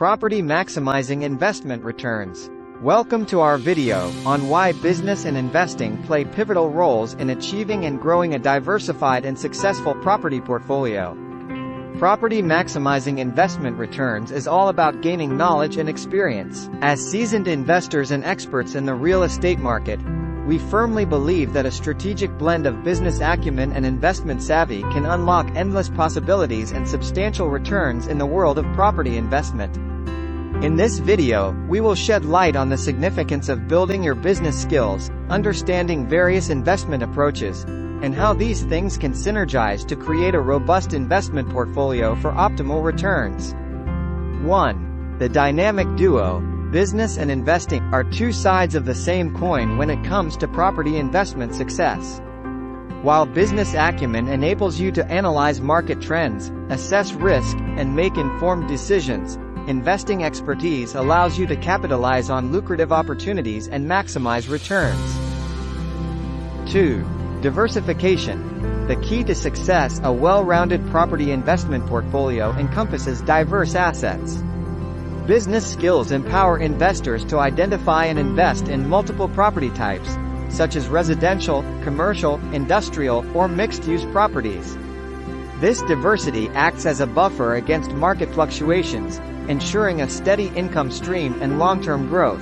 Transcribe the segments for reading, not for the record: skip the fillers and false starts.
Property maximizing investment returns. Welcome to our video on why business and investing play pivotal roles in achieving and growing a diversified and successful property portfolio. Property maximizing investment returns is all about gaining knowledge and experience. As seasoned investors and experts in the real estate market, we firmly believe that a strategic blend of business acumen and investment savvy can unlock endless possibilities and substantial returns in the world of property investment. In this video, we will shed light on the significance of building your business skills, understanding various investment approaches, and how these things can synergize to create a robust investment portfolio for optimal returns. 1. The dynamic duo. Business and investing are two sides of the same coin when it comes to property investment success. While business acumen enables you to analyze market trends, assess risk, and make informed decisions, investing expertise allows you to capitalize on lucrative opportunities and maximize returns. 2. Diversification. The key to success: a well-rounded property investment portfolio encompasses diverse assets. Business skills empower investors to identify and invest in multiple property types, such as residential, commercial, industrial, or mixed-use properties. This diversity acts as a buffer against market fluctuations, ensuring a steady income stream and long-term growth.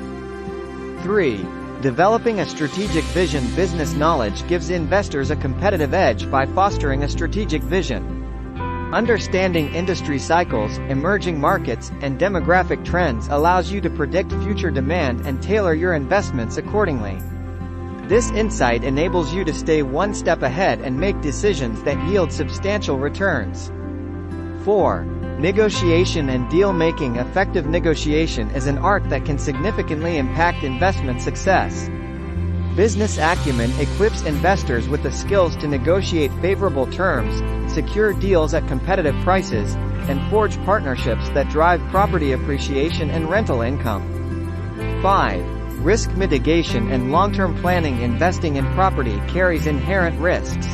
3. Developing a strategic vision. Business knowledge gives investors a competitive edge by fostering a strategic vision. Understanding industry cycles, emerging markets, and demographic trends allows you to predict future demand and tailor your investments accordingly. This insight enables you to stay one step ahead and make decisions that yield substantial returns. 4. Negotiation and deal-making. Effective negotiation is an art that can significantly impact investment success. Business acumen equips investors with the skills to negotiate favorable terms, secure deals at competitive prices, and forge partnerships that drive property appreciation and rental income. 5. Risk mitigation and long-term planning. Investing in property carries inherent risks.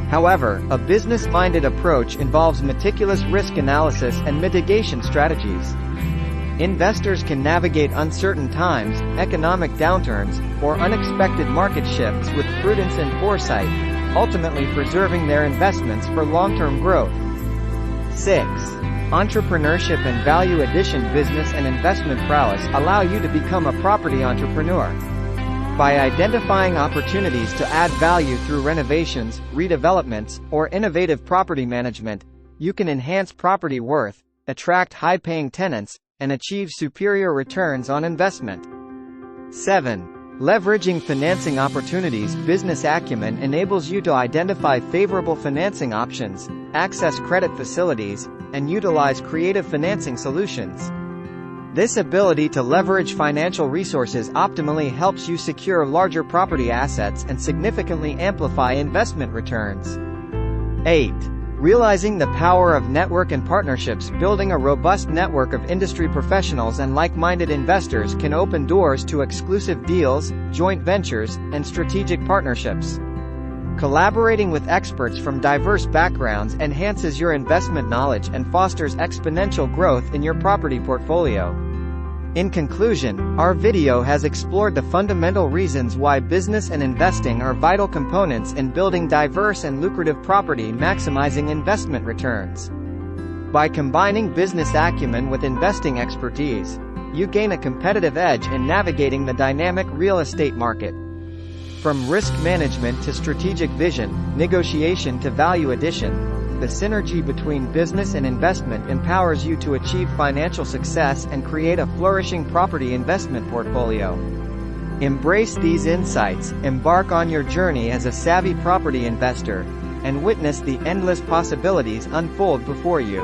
However, a business-minded approach involves meticulous risk analysis and mitigation strategies. Investors can navigate uncertain times, economic downturns, or unexpected market shifts with prudence and foresight, ultimately preserving their investments for long-term growth. 6. Entrepreneurship and value addition. Business and investment prowess allow you to become a property entrepreneur. By identifying opportunities to add value through renovations, redevelopments, or innovative property management, you can enhance property worth, attract high-paying tenants, and achieve superior returns on investment. 7. Leveraging financing opportunities. Business acumen enables you to identify favorable financing options, access credit facilities, and utilize creative financing solutions. This ability to leverage financial resources optimally helps you secure larger property assets and significantly amplify investment returns. 8. Realizing the power of network and partnerships. Building a robust network of industry professionals and like-minded investors can open doors to exclusive deals, joint ventures, and strategic partnerships. Collaborating with experts from diverse backgrounds enhances your investment knowledge and fosters exponential growth in your property portfolio. In conclusion, our video has explored the fundamental reasons why business and investing are vital components in building diverse and lucrative property maximizing investment returns. By combining business acumen with investing expertise, you gain a competitive edge in navigating the dynamic real estate market. From risk management to strategic vision, negotiation to value addition, the synergy between business and investment empowers you to achieve financial success and create a flourishing property investment portfolio. Embrace these insights, embark on your journey as a savvy property investor, and witness the endless possibilities unfold before you.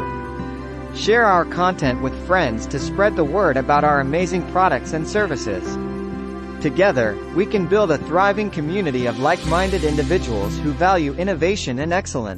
Share our content with friends to spread the word about our amazing products and services. Together, we can build a thriving community of like-minded individuals who value innovation and excellence.